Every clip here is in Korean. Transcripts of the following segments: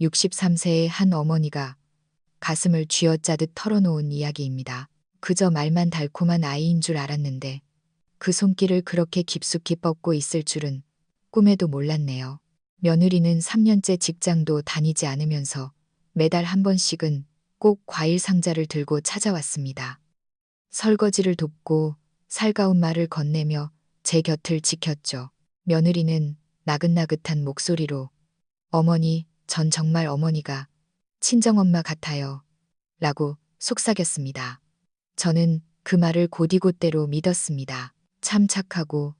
63세의 한 어머니가 가슴을 쥐어짜듯 털어놓은 이야기입니다. 그저 말만 달콤한 아이인 줄 알았는데 그 손길을 그렇게 깊숙이 뻗고 있을 줄은 꿈에도 몰랐네요. 며느리는 3년째 직장도 다니지 않으면서 매달 한 번씩은 꼭 과일 상자를 들고 찾아왔습니다. 설거지를 돕고 살가운 말을 건네며 제 곁을 지켰죠. 며느리는 나긋나긋한 목소리로 어머니, 전 정말 어머니가 친정엄마 같아요. 라고 속삭였습니다. 저는 그 말을 곧이곧대로 믿었습니다. 참 착하고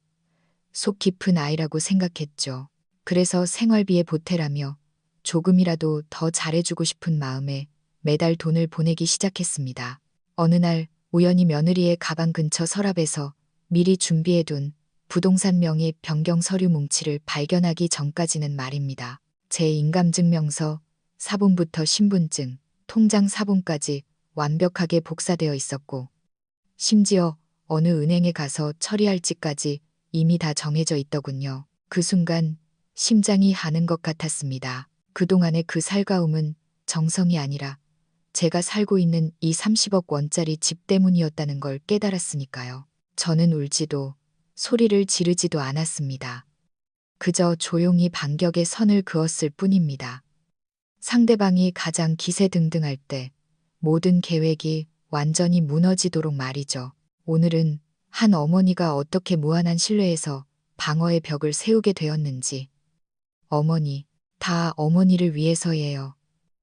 속 깊은 아이라고 생각했죠. 그래서 생활비에 보태라며 조금이라도 더 잘해주고 싶은 마음에 매달 돈을 보내기 시작했습니다. 어느 날 우연히 며느리의 가방 근처 서랍에서 미리 준비해둔 부동산 명의 변경 서류 뭉치를 발견하기 전까지는 말입니다. 제 인감증명서, 사본부터 신분증, 통장 사본까지 완벽하게 복사되어 있었고 심지어 어느 은행에 가서 처리할지까지 이미 다 정해져 있더군요. 그 순간 심장이 하는 것 같았습니다. 그동안의 그 살가움은 정성이 아니라 제가 살고 있는 이 30억 원짜리 집 때문이었다는 걸 깨달았으니까요. 저는 울지도 소리를 지르지도 않았습니다. 그저 조용히 반격의 선을 그었을 뿐입니다. 상대방이 가장 기세등등할 때 모든 계획이 완전히 무너지도록 말이죠. 오늘은 한 어머니가 어떻게 무한한 신뢰에서 방어의 벽을 세우게 되었는지, 어머니, 다 어머니를 위해서예요.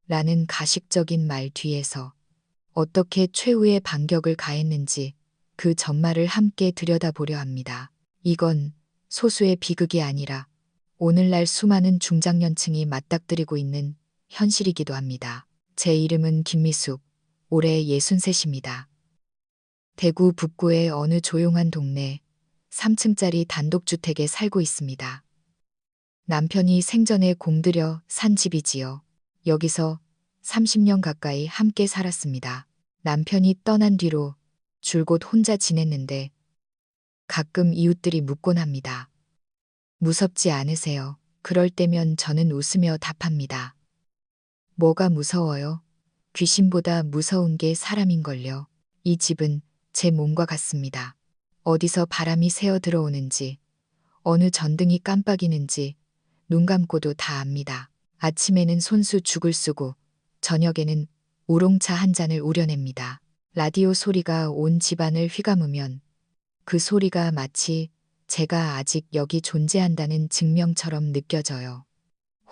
라는 가식적인 말 뒤에서 어떻게 최후의 반격을 가했는지 그 전말을 함께 들여다보려 합니다. 이건 소수의 비극이 아니라 오늘날 수많은 중장년층이 맞닥뜨리고 있는 현실이기도 합니다. 제 이름은 김미숙, 올해 63입니다. 대구 북구의 어느 조용한 동네 3층짜리 단독주택에 살고 있습니다. 남편이 생전에 공들여 산 집이지요. 여기서 30년 가까이 함께 살았습니다. 남편이 떠난 뒤로 줄곧 혼자 지냈는데 가끔 이웃들이 묻곤 합니다. 무섭지 않으세요? 그럴 때면 저는 웃으며 답합니다. 뭐가 무서워요? 귀신보다 무서운 게 사람인걸요. 이 집은 제 몸과 같습니다. 어디서 바람이 새어 들어오는지, 어느 전등이 깜빡이는지 눈 감고도 다 압니다. 아침에는 손수 죽을 쓰고 저녁에는 우롱차 한 잔을 우려냅니다. 라디오 소리가 온 집안을 휘감으면 그 소리가 마치 제가 아직 여기 존재한다는 증명처럼 느껴져요.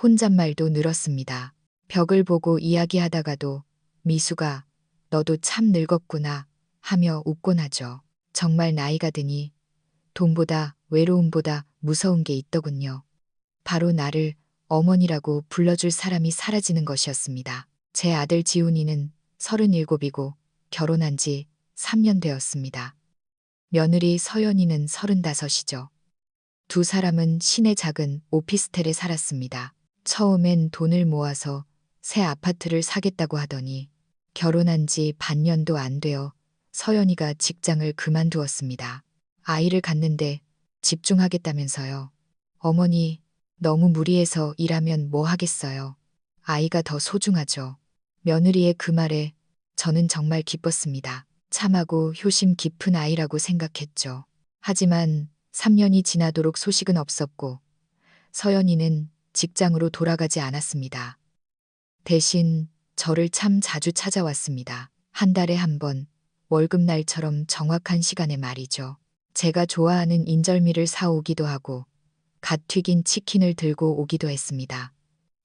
혼잣말도 늘었습니다. 벽을 보고 이야기하다가도 미수가 너도 참 늙었구나 하며 웃곤 하죠. 정말 나이가 드니 돈보다 외로움보다 무서운 게 있더군요. 바로 나를 어머니라고 불러줄 사람이 사라지는 것이었습니다. 제 아들 지훈이는 37이고 결혼한 지 3년 되었습니다. 며느리 서연이는 35이죠. 두 사람은 시내 작은 오피스텔에 살았습니다. 처음엔 돈을 모아서 새 아파트를 사겠다고 하더니 결혼한 지 반년도 안 되어 서연이가 직장을 그만두었습니다. 아이를 갖는데 집중하겠다면서요. 어머니, 너무 무리해서 일하면 뭐 하겠어요. 아이가 더 소중하죠. 며느리의 그 말에 저는 정말 기뻤습니다. 참하고 효심 깊은 아이라고 생각했죠. 하지만 3년이 지나도록 소식은 없었고 서연이는 직장으로 돌아가지 않았습니다. 대신 저를 참 자주 찾아왔습니다. 한 달에 한 번, 월급날처럼 정확한 시간에 말이죠. 제가 좋아하는 인절미를 사오기도 하고 갓 튀긴 치킨을 들고 오기도 했습니다.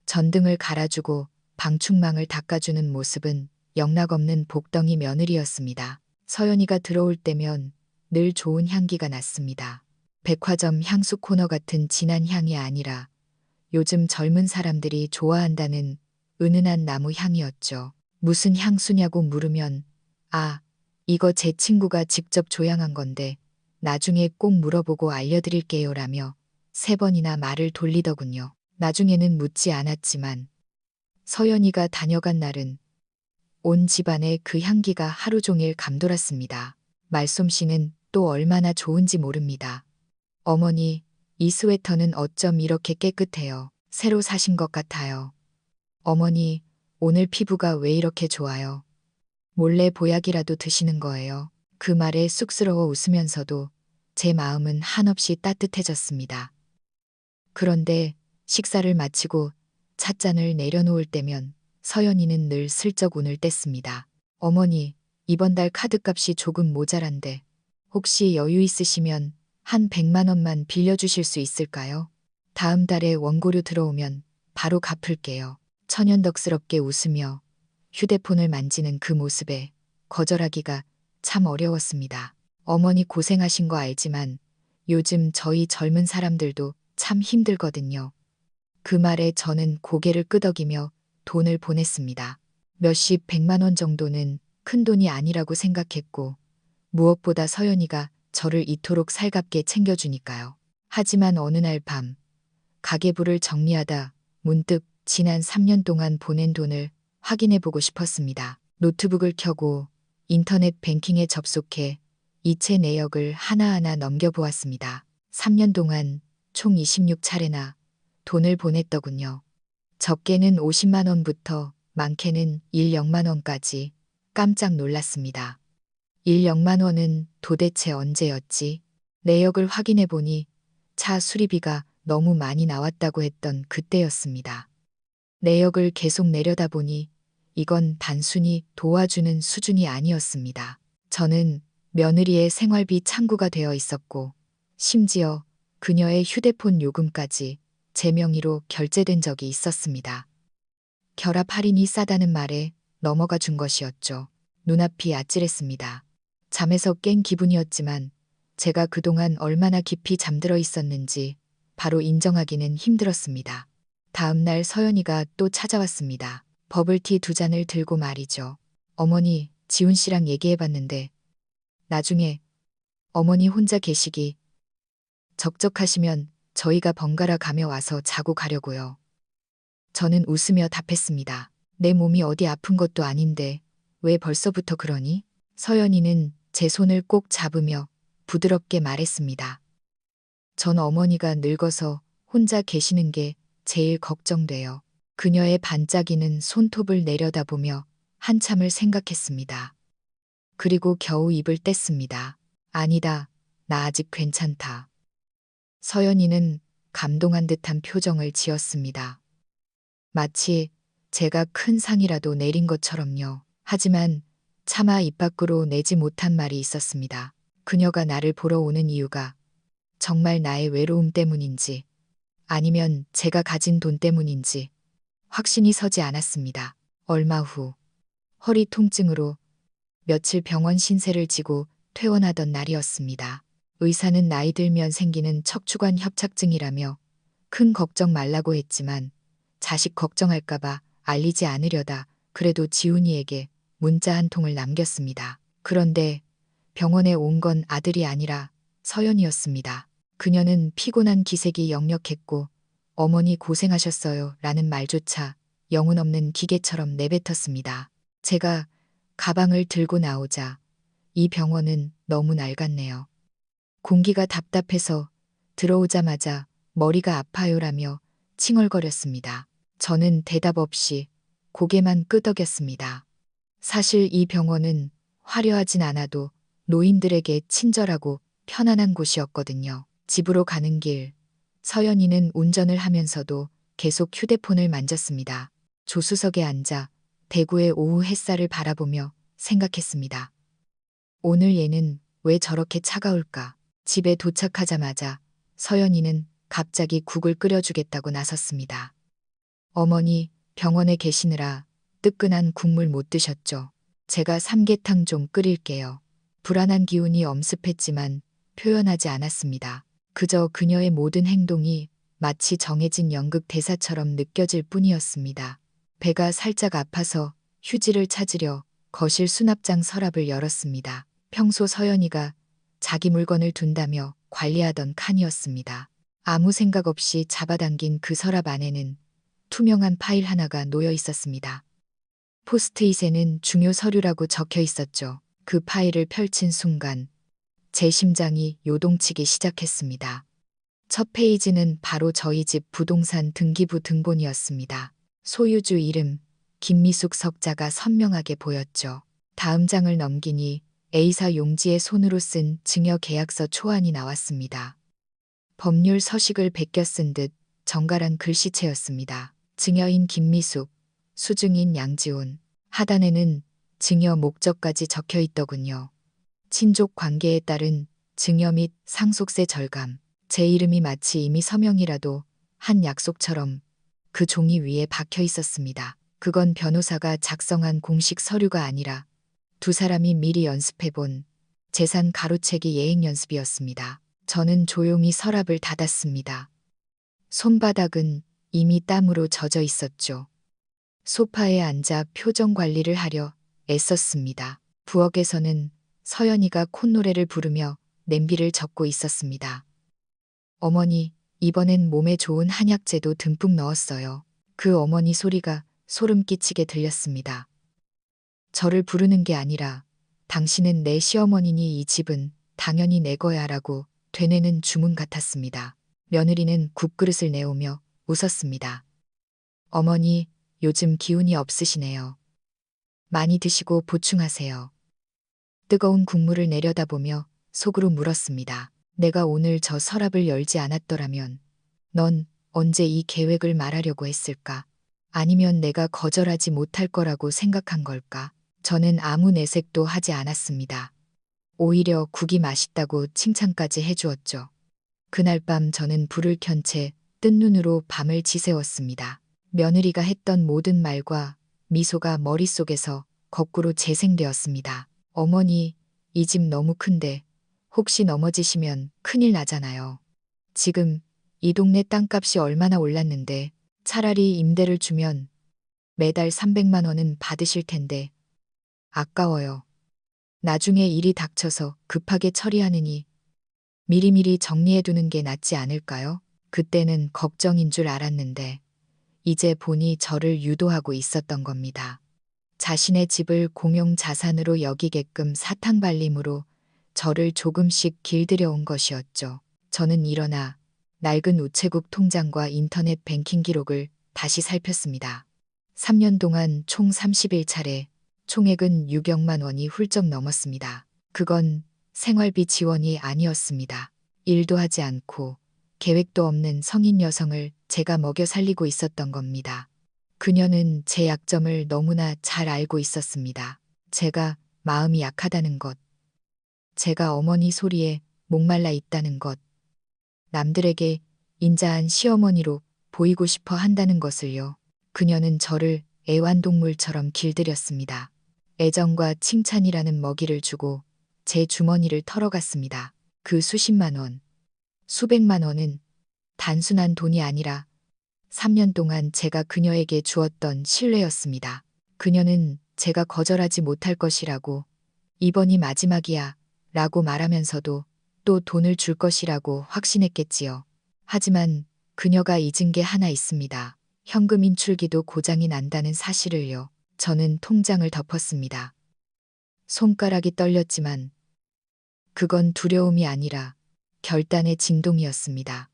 전등을 갈아주고 방충망을 닦아주는 모습은 영락없는 복덩이 며느리였습니다. 서연이가 들어올 때면 늘 좋은 향기가 났습니다. 백화점 향수 코너 같은 진한 향이 아니라 요즘 젊은 사람들이 좋아한다는 은은한 나무 향이었죠. 무슨 향수냐고 물으면 아, 이거 제 친구가 직접 조향한 건데 나중에 꼭 물어보고 알려드릴게요 라며 3번이나 말을 돌리더군요. 나중에는 묻지 않았지만 서연이가 다녀간 날은 온 집안에 그 향기가 하루 종일 감돌았습니다. 말솜씨는 또 얼마나 좋은지 모릅니다. 어머니, 이 스웨터는 어쩜 이렇게 깨끗해요. 새로 사신 것 같아요. 어머니, 오늘 피부가 왜 이렇게 좋아요? 몰래 보약이라도 드시는 거예요. 그 말에 쑥스러워 웃으면서도 제 마음은 한없이 따뜻해졌습니다. 그런데 식사를 마치고 찻잔을 내려놓을 때면 서연이는 늘 슬쩍 운을 뗐습니다. 어머니, 이번 달 카드값이 조금 모자란데 혹시 여유 있으시면 한 100만 원만 빌려주실 수 있을까요? 다음 달에 원고료 들어오면 바로 갚을게요. 천연덕스럽게 웃으며 휴대폰을 만지는 그 모습에 거절하기가 참 어려웠습니다. 어머니 고생하신 거 알지만 요즘 저희 젊은 사람들도 참 힘들거든요. 그 말에 저는 고개를 끄덕이며 돈을 보냈습니다. 몇십 100만 원 정도는 큰 돈이 아니라고 생각했고 무엇보다 서연이가 저를 이토록 살갑게 챙겨주니까요. 하지만 어느 날 밤 가계부를 정리하다 문득 지난 3년 동안 보낸 돈을 확인해 보고 싶었습니다. 노트북을 켜고 인터넷 뱅킹에 접속해 이체 내역을 하나하나 넘겨보았습니다. 3년 동안 총 26차례나 돈을 보냈더군요. 적게는 50만 원부터 많게는 1억만 원까지 깜짝 놀랐습니다. 1억만 원은 도대체 언제였지? 내역을 확인해 보니 차 수리비가 너무 많이 나왔다고 했던 그때였습니다. 내역을 계속 내려다보니 이건 단순히 도와주는 수준이 아니었습니다. 저는 며느리의 생활비 창구가 되어 있었고 심지어 그녀의 휴대폰 요금까지 제 명의로 결제된 적이 있었습니다. 결합 할인이 싸다는 말에 넘어가 준 것이었죠. 눈앞이 아찔했습니다. 잠에서 깬 기분이었지만 제가 그동안 얼마나 깊이 잠들어 있었는지 바로 인정하기는 힘들었습니다. 다음 날 서연이가 또 찾아왔습니다. 버블티 2잔을 들고 말이죠. 어머니, 지훈 씨랑 얘기해봤는데 나중에 어머니 혼자 계시기 적적하시면 저희가 번갈아 가며 와서 자고 가려고요. 저는 웃으며 답했습니다. 내 몸이 어디 아픈 것도 아닌데 왜 벌써부터 그러니? 서연이는 제 손을 꼭 잡으며 부드럽게 말했습니다. 전 어머니가 늙어서 혼자 계시는 게 제일 걱정돼요. 그녀의 반짝이는 손톱을 내려다보며 한참을 생각했습니다. 그리고 겨우 입을 뗐습니다. 아니다. 나 아직 괜찮다. 서연이는 감동한 듯한 표정을 지었습니다. 마치 제가 큰 상이라도 내린 것처럼요. 하지만 차마 입 밖으로 내지 못한 말이 있었습니다. 그녀가 나를 보러 오는 이유가 정말 나의 외로움 때문인지 아니면 제가 가진 돈 때문인지 확신이 서지 않았습니다. 얼마 후 허리 통증으로 며칠 병원 신세를 지고 퇴원하던 날이었습니다. 의사는 나이 들면 생기는 척추관 협착증이라며 큰 걱정 말라고 했지만 자식 걱정할까봐 알리지 않으려다 그래도 지훈이에게 문자 한 통을 남겼습니다. 그런데 병원에 온 건 아들이 아니라 서연이었습니다. 그녀는 피곤한 기색이 역력했고 어머니 고생하셨어요 라는 말조차 영혼 없는 기계처럼 내뱉었습니다. 제가 가방을 들고 나오자 이 병원은 너무 낡았네요. 공기가 답답해서 들어오자마자 머리가 아파요라며 칭얼거렸습니다. 저는 대답 없이 고개만 끄덕였습니다. 사실 이 병원은 화려하진 않아도 노인들에게 친절하고 편안한 곳이었거든요. 집으로 가는 길, 서연이는 운전을 하면서도 계속 휴대폰을 만졌습니다. 조수석에 앉아 대구의 오후 햇살을 바라보며 생각했습니다. 오늘 얘는 왜 저렇게 차가울까? 집에 도착하자마자 서연이는 갑자기 국을 끓여주겠다고 나섰습니다. 어머니, 병원에 계시느라 뜨끈한 국물 못 드셨죠? 제가 삼계탕 좀 끓일게요. 불안한 기운이 엄습했지만 표현하지 않았습니다. 그저 그녀의 모든 행동이 마치 정해진 연극 대사처럼 느껴질 뿐이었습니다. 배가 살짝 아파서 휴지를 찾으려 거실 수납장 서랍을 열었습니다. 평소 서연이가 자기 물건을 둔다며 관리하던 칸이었습니다. 아무 생각 없이 잡아당긴 그 서랍 안에는 투명한 파일 하나가 놓여 있었습니다. 포스트잇에는 중요 서류라고 적혀 있었죠. 그 파일을 펼친 순간 제 심장이 요동치기 시작했습니다. 첫 페이지는 바로 저희 집 부동산 등기부 등본이었습니다. 소유주 이름 김미숙 석자가 선명하게 보였죠. 다음 장을 넘기니 A사 용지에 손으로 쓴 증여 계약서 초안이 나왔습니다. 법률 서식을 베껴 쓴 듯 정갈한 글씨체였습니다. 증여인 김미숙, 수증인 양지훈, 하단에는 증여 목적까지 적혀 있더군요. 친족 관계에 따른 증여 및 상속세 절감. 제 이름이 마치 이미 서명이라도 한 약속처럼 그 종이 위에 박혀 있었습니다. 그건 변호사가 작성한 공식 서류가 아니라 두 사람이 미리 연습해본 재산 가로채기 예행 연습이었습니다. 저는 조용히 서랍을 닫았습니다. 손바닥은 이미 땀으로 젖어 있었죠. 소파에 앉아 표정 관리를 하려 애썼습니다. 부엌에서는 서연이가 콧노래를 부르며 냄비를 젓고 있었습니다. 어머니, 이번엔 몸에 좋은 한약재도 듬뿍 넣었어요. 그 어머니 소리가 소름 끼치게 들렸습니다. 저를 부르는 게 아니라 당신은 내 시어머니니 이 집은 당연히 내 거야 라고 되뇌는 주문 같았습니다. 며느리는 국그릇을 내오며 웃었습니다. 어머니, 요즘 기운이 없으시네요. 많이 드시고 보충하세요. 뜨거운 국물을 내려다보며 속으로 물었습니다. 내가 오늘 저 서랍을 열지 않았더라면 넌 언제 이 계획을 말하려고 했을까? 아니면 내가 거절하지 못할 거라고 생각한 걸까? 저는 아무 내색도 하지 않았습니다. 오히려 국이 맛있다고 칭찬까지 해주었죠. 그날 밤 저는 불을 켠 채 뜬 눈으로 밤을 지새웠습니다. 며느리가 했던 모든 말과 미소가 머릿속에서 거꾸로 재생되었습니다. 어머니, 이 집 너무 큰데 혹시 넘어지시면 큰일 나잖아요. 지금 이 동네 땅값이 얼마나 올랐는데 차라리 임대를 주면 매달 300만 원은 받으실 텐데 아까워요. 나중에 일이 닥쳐서 급하게 처리하느니 미리미리 정리해두는 게 낫지 않을까요? 그때는 걱정인 줄 알았는데 이제 보니 저를 유도하고 있었던 겁니다. 자신의 집을 공용 자산으로 여기게끔 사탕발림으로 저를 조금씩 길들여온 것이었죠. 저는 일어나 낡은 우체국 통장과 인터넷 뱅킹 기록을 다시 살폈습니다. 3년 동안 총 31차례, 총액은 6억만 원이 훌쩍 넘었습니다. 그건 생활비 지원이 아니었습니다. 일도 하지 않고 계획도 없는 성인 여성을 제가 먹여 살리고 있었던 겁니다. 그녀는 제 약점을 너무나 잘 알고 있었습니다. 제가 마음이 약하다는 것, 제가 어머니 소리에 목말라 있다는 것, 남들에게 인자한 시어머니로 보이고 싶어 한다는 것을요. 그녀는 저를 애완동물처럼 길들였습니다. 애정과 칭찬이라는 먹이를 주고 제 주머니를 털어갔습니다. 그 수십만 원, 수백만 원은 단순한 돈이 아니라 3년 동안 제가 그녀에게 주었던 신뢰였습니다. 그녀는 제가 거절하지 못할 것이라고, 이번이 마지막이야 라고 말하면서도 또 돈을 줄 것이라고 확신했겠지요. 하지만 그녀가 잊은 게 하나 있습니다. 현금 인출기도 고장이 난다는 사실을요. 저는 통장을 덮었습니다. 손가락이 떨렸지만 그건 두려움이 아니라 결단의 진동이었습니다.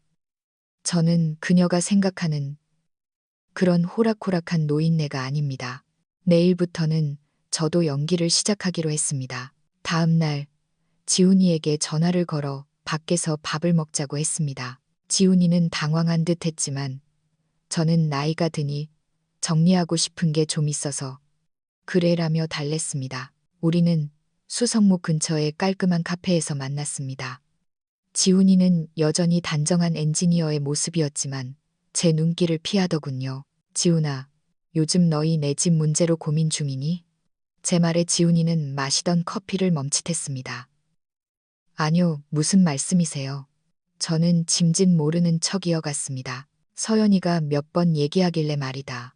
저는 그녀가 생각하는 그런 호락호락한 노인네가 아닙니다. 내일부터는 저도 연기를 시작하기로 했습니다. 다음 날 지훈이에게 전화를 걸어 밖에서 밥을 먹자고 했습니다. 지훈이는 당황한 듯 했지만 저는 나이가 드니 정리하고 싶은 게 좀 있어서 그래라며 달랬습니다. 우리는 수성목 근처의 깔끔한 카페에서 만났습니다. 지훈이는 여전히 단정한 엔지니어의 모습이었지만 제 눈길을 피하더군요. 지훈아, 요즘 너희 내 집 문제로 고민 중이니? 제 말에 지훈이는 마시던 커피를 멈칫했습니다. 아니요, 무슨 말씀이세요? 저는 짐짓 모르는 척 이어갔습니다. 서연이가 몇 번 얘기하길래 말이다.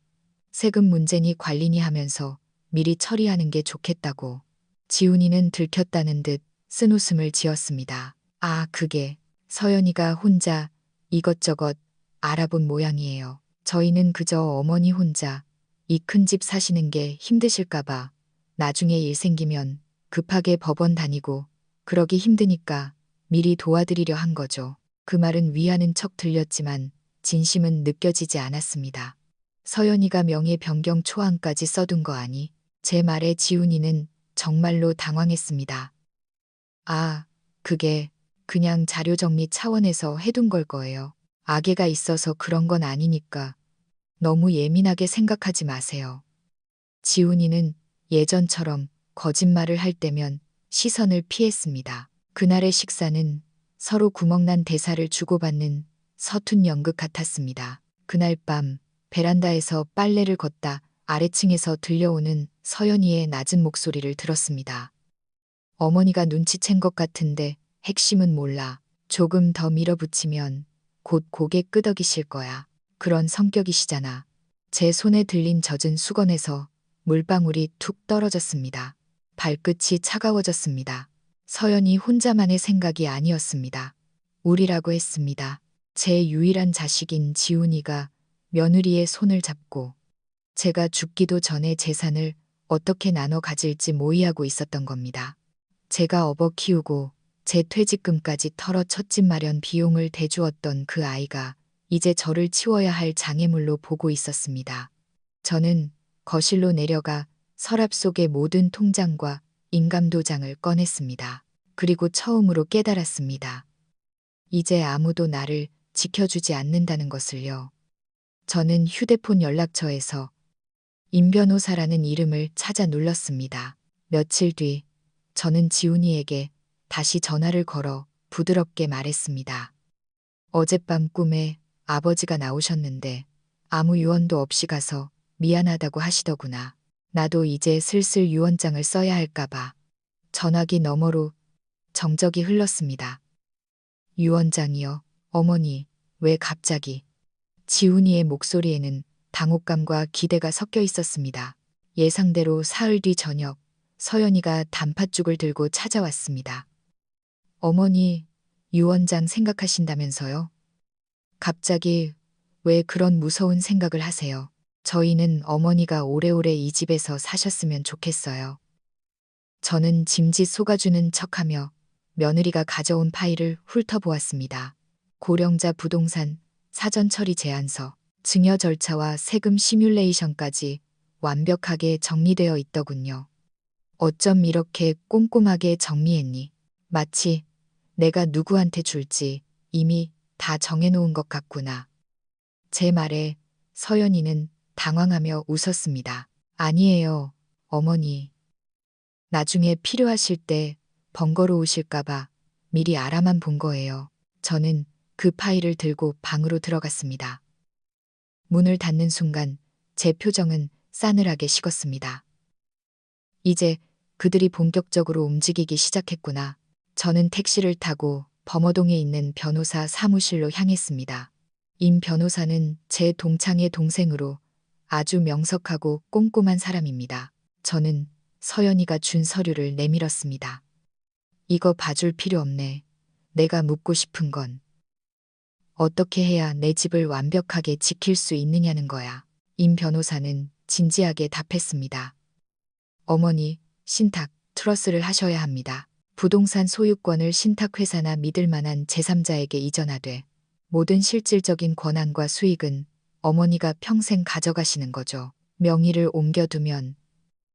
세금 문제니 관리니 하면서 미리 처리하는 게 좋겠다고. 지훈이는 들켰다는 듯 쓴웃음을 지었습니다. 아, 그게 서연이가 혼자 이것저것 알아본 모양이에요. 저희는 그저 어머니 혼자 이 큰 집 사시는 게 힘드실까봐 나중에 일 생기면 급하게 법원 다니고 그러기 힘드니까 미리 도와드리려 한 거죠. 그 말은 위하는 척 들렸지만 진심은 느껴지지 않았습니다. 서연이가 명예 변경 초안까지 써둔 거 아니? 제 말에 지훈이는 정말로 당황했습니다. 아, 그게 그냥 자료 정리 차원에서 해둔 걸 거예요. 악의가 있어서 그런 건 아니니까 너무 예민하게 생각하지 마세요. 지훈이는 예전처럼 거짓말을 할 때면 시선을 피했습니다. 그날의 식사는 서로 구멍난 대사를 주고받는 서툰 연극 같았습니다. 그날 밤 베란다에서 빨래를 걷다 아래층에서 들려오는 서연이의 낮은 목소리를 들었습니다. 어머니가 눈치챈 것 같은데 핵심은 몰라. 조금 더 밀어붙이면 곧 고개 끄덕이실 거야. 그런 성격이시잖아. 제 손에 들린 젖은 수건에서 물방울이 툭 떨어졌습니다. 발끝이 차가워졌습니다. 서연이 혼자만의 생각이 아니었습니다. 우리라고 했습니다. 제 유일한 자식인 지훈이가 며느리의 손을 잡고 제가 죽기도 전에 재산을 어떻게 나눠 가질지 모의하고 있었던 겁니다. 제가 업어 키우고 제 퇴직금까지 털어 첫 집 마련 비용을 대주었던 그 아이가 이제 저를 치워야 할 장애물로 보고 있었습니다. 저는 거실로 내려가 서랍 속의 모든 통장과 인감도장을 꺼냈습니다. 그리고 처음으로 깨달았습니다. 이제 아무도 나를 지켜주지 않는다는 것을요. 저는 휴대폰 연락처에서 임 변호사라는 이름을 찾아 눌렀습니다. 며칠 뒤 저는 지훈이에게 다시 전화를 걸어 부드럽게 말했습니다. 어젯밤 꿈에 아버지가 나오셨는데 아무 유언도 없이 가서 미안하다고 하시더구나. 나도 이제 슬슬 유언장을 써야 할까봐. 전화기 너머로 정적이 흘렀습니다. 유언장이요. 어머니, 왜 갑자기? 지훈이의 목소리에는 당혹감과 기대가 섞여 있었습니다. 예상대로 사흘 뒤 저녁, 서연이가 단팥죽을 들고 찾아왔습니다. 어머니, 유언장 생각하신다면서요? 갑자기 왜 그런 무서운 생각을 하세요? 저희는 어머니가 오래오래 이 집에서 사셨으면 좋겠어요. 저는 짐짓 속아주는 척하며 며느리가 가져온 파일을 훑어보았습니다. 고령자 부동산, 사전 처리 제안서, 증여 절차와 세금 시뮬레이션까지 완벽하게 정리되어 있더군요. 어쩜 이렇게 꼼꼼하게 정리했니? 마치 내가 누구한테 줄지 이미 다 정해놓은 것 같구나. 제 말에 서연이는 당황하며 웃었습니다. 아니에요, 어머니. 나중에 필요하실 때 번거로우실까봐 미리 알아만 본 거예요. 저는 그 파일을 들고 방으로 들어갔습니다. 문을 닫는 순간 제 표정은 싸늘하게 식었습니다. 이제 그들이 본격적으로 움직이기 시작했구나. 저는 택시를 타고 범어동에 있는 변호사 사무실로 향했습니다. 임 변호사는 제 동창의 동생으로 아주 명석하고 꼼꼼한 사람입니다. 저는 서연이가 준 서류를 내밀었습니다. 이거 봐줄 필요 없네. 내가 묻고 싶은 건 어떻게 해야 내 집을 완벽하게 지킬 수 있느냐는 거야. 임 변호사는 진지하게 답했습니다. 어머니, 신탁, 트러스를 하셔야 합니다. 부동산 소유권을 신탁회사나 믿을 만한 제3자에게 이전하되 모든 실질적인 권한과 수익은 어머니가 평생 가져가시는 거죠. 명의를 옮겨두면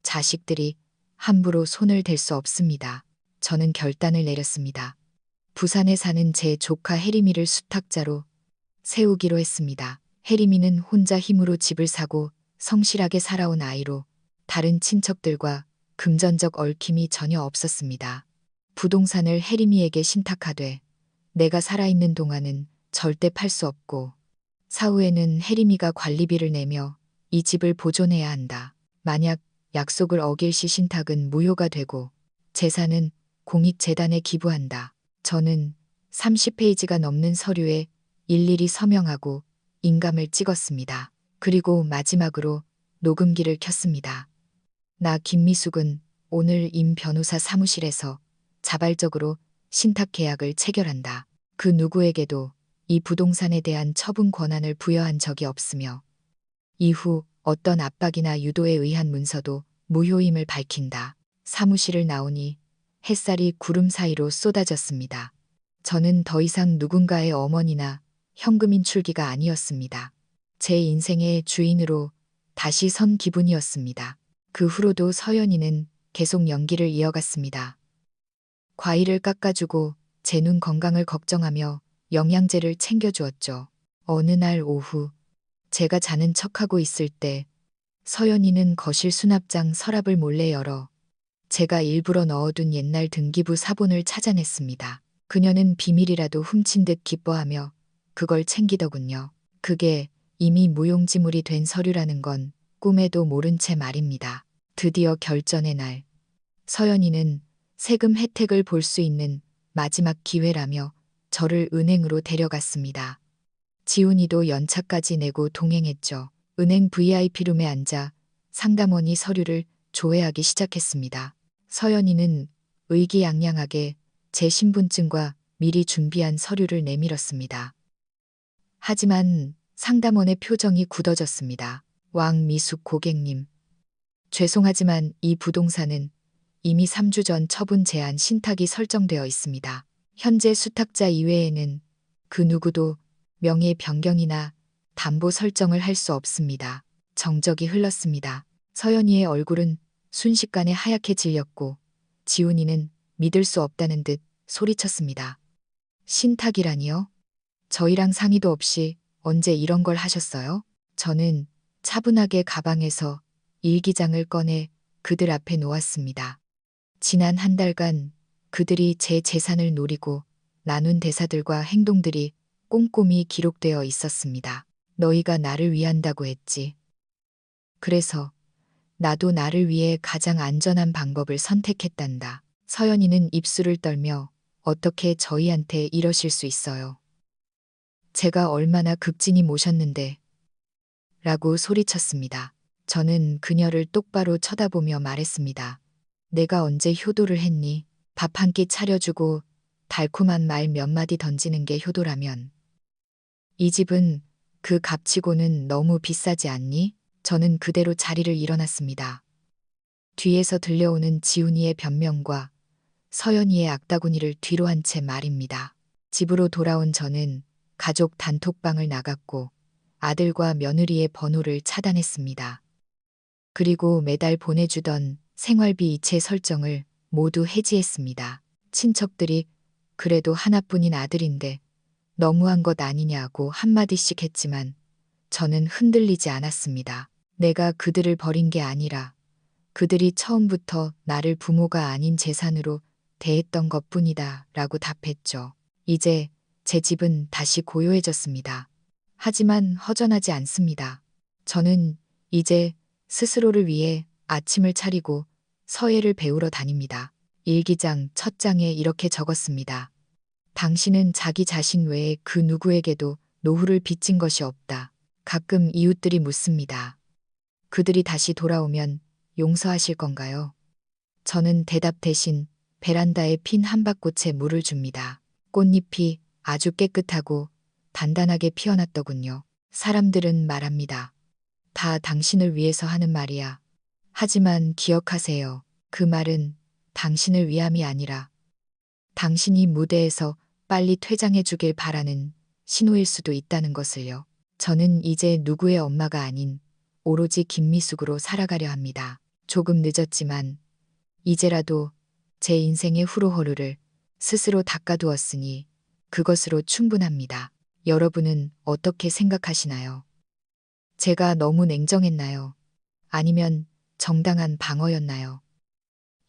자식들이 함부로 손을 댈 수 없습니다. 저는 결단을 내렸습니다. 부산에 사는 제 조카 혜림이를 수탁자로 세우기로 했습니다. 혜림이는 혼자 힘으로 집을 사고 성실하게 살아온 아이로 다른 친척들과 금전적 얽힘이 전혀 없었습니다. 부동산을 혜림이에게 신탁하되 내가 살아있는 동안은 절대 팔 수 없고 사후에는 혜림이가 관리비를 내며 이 집을 보존해야 한다. 만약 약속을 어길 시 신탁은 무효가 되고 재산은 공익재단에 기부한다. 저는 30페이지가 넘는 서류에 일일이 서명하고 인감을 찍었습니다. 그리고 마지막으로 녹음기를 켰습니다. 나 김미숙은 오늘 임 변호사 사무실에서 자발적으로 신탁 계약을 체결한다. 그 누구에게도 이 부동산에 대한 처분 권한을 부여한 적이 없으며 이후 어떤 압박이나 유도에 의한 문서도 무효임을 밝힌다. 사무실을 나오니 햇살이 구름 사이로 쏟아졌습니다. 저는 더 이상 누군가의 어머니나 현금인 출기가 아니었습니다. 제 인생의 주인으로 다시 선 기분이었습니다. 그 후로도 서연이는 계속 연기를 이어갔습니다. 과일을 깎아주고 제 눈 건강을 걱정하며 영양제를 챙겨주었죠. 어느 날 오후 제가 자는 척하고 있을 때 서연이는 거실 수납장 서랍을 몰래 열어 제가 일부러 넣어둔 옛날 등기부 사본을 찾아냈습니다. 그녀는 비밀이라도 훔친 듯 기뻐하며 그걸 챙기더군요. 그게 이미 무용지물이 된 서류라는 건 꿈에도 모른 채 말입니다. 드디어 결전의 날. 서연이는 세금 혜택을 볼 수 있는 마지막 기회라며 저를 은행으로 데려갔습니다. 지훈이도 연차까지 내고 동행했죠. 은행 VIP룸에 앉아 상담원이 서류를 조회하기 시작했습니다. 서연이는 의기양양하게 제 신분증과 미리 준비한 서류를 내밀었습니다. 하지만 상담원의 표정이 굳어졌습니다. 왕미숙 고객님. 죄송하지만 이 부동산은 이미 3주 전 처분 제한 신탁이 설정되어 있습니다. 현재 수탁자 이외에는 그 누구도 명예 변경이나 담보 설정을 할 수 없습니다. 정적이 흘렀습니다. 서연이의 얼굴은 순식간에 하얗게 질렸고 지훈이는 믿을 수 없다는 듯 소리쳤습니다. 신탁이라니요? 저희랑 상의도 없이 언제 이런 걸 하셨어요? 저는 차분하게 가방에서 일기장을 꺼내 그들 앞에 놓았습니다. 지난 한 달간 그들이 제 재산을 노리고 나눈 대사들과 행동들이 꼼꼼히 기록되어 있었습니다. 너희가 나를 위한다고 했지. 그래서 나도 나를 위해 가장 안전한 방법을 선택했단다. 서연이는 입술을 떨며 어떻게 저희한테 이러실 수 있어요. 제가 얼마나 극진히 모셨는데 라고 소리쳤습니다. 저는 그녀를 똑바로 쳐다보며 말했습니다. 내가 언제 효도를 했니? 밥 한 끼 차려주고 달콤한 말 몇 마디 던지는 게 효도라면 이 집은 그 값치고는 너무 비싸지 않니? 저는 그대로 자리를 일어났습니다. 뒤에서 들려오는 지훈이의 변명과 서연이의 악다구니를 뒤로 한 채 말입니다. 집으로 돌아온 저는 가족 단톡방을 나갔고 아들과 며느리의 번호를 차단했습니다. 그리고 매달 보내주던 생활비 이체 설정을 모두 해지했습니다. 친척들이 그래도 하나뿐인 아들인데 너무한 것 아니냐고 한마디씩 했지만 저는 흔들리지 않았습니다. 내가 그들을 버린 게 아니라 그들이 처음부터 나를 부모가 아닌 재산으로 대했던 것뿐이다 라고 답했죠. 이제 제 집은 다시 고요해졌습니다. 하지만 허전하지 않습니다. 저는 이제 스스로를 위해 아침을 차리고 서예를 배우러 다닙니다. 일기장 첫 장에 이렇게 적었습니다. 당신은 자기 자신 외에 그 누구에게도 노후를 빚진 것이 없다. 가끔 이웃들이 묻습니다. 그들이 다시 돌아오면 용서하실 건가요? 저는 대답 대신 베란다에 핀 한박꽃에 물을 줍니다. 꽃잎이 아주 깨끗하고 단단하게 피어났더군요. 사람들은 말합니다. 다 당신을 위해서 하는 말이야. 하지만 기억하세요. 그 말은 당신을 위함이 아니라 당신이 무대에서 빨리 퇴장해 주길 바라는 신호일 수도 있다는 것을요. 저는 이제 누구의 엄마가 아닌 오로지 김미숙으로 살아가려 합니다. 조금 늦었지만 이제라도 제 인생의 후루허루를 스스로 닦아두었으니 그것으로 충분합니다. 여러분은 어떻게 생각하시나요? 제가 너무 냉정했나요? 아니면 정당한 방어였나요?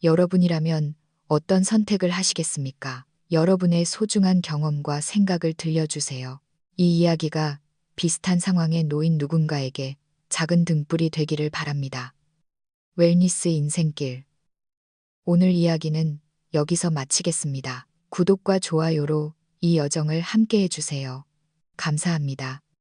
여러분이라면 어떤 선택을 하시겠습니까? 여러분의 소중한 경험과 생각을 들려주세요. 이 이야기가 비슷한 상황에 놓인 누군가에게 작은 등불이 되기를 바랍니다. 웰니스 인생길. 오늘 이야기는 여기서 마치겠습니다. 구독과 좋아요로 이 여정을 함께 해주세요. 감사합니다.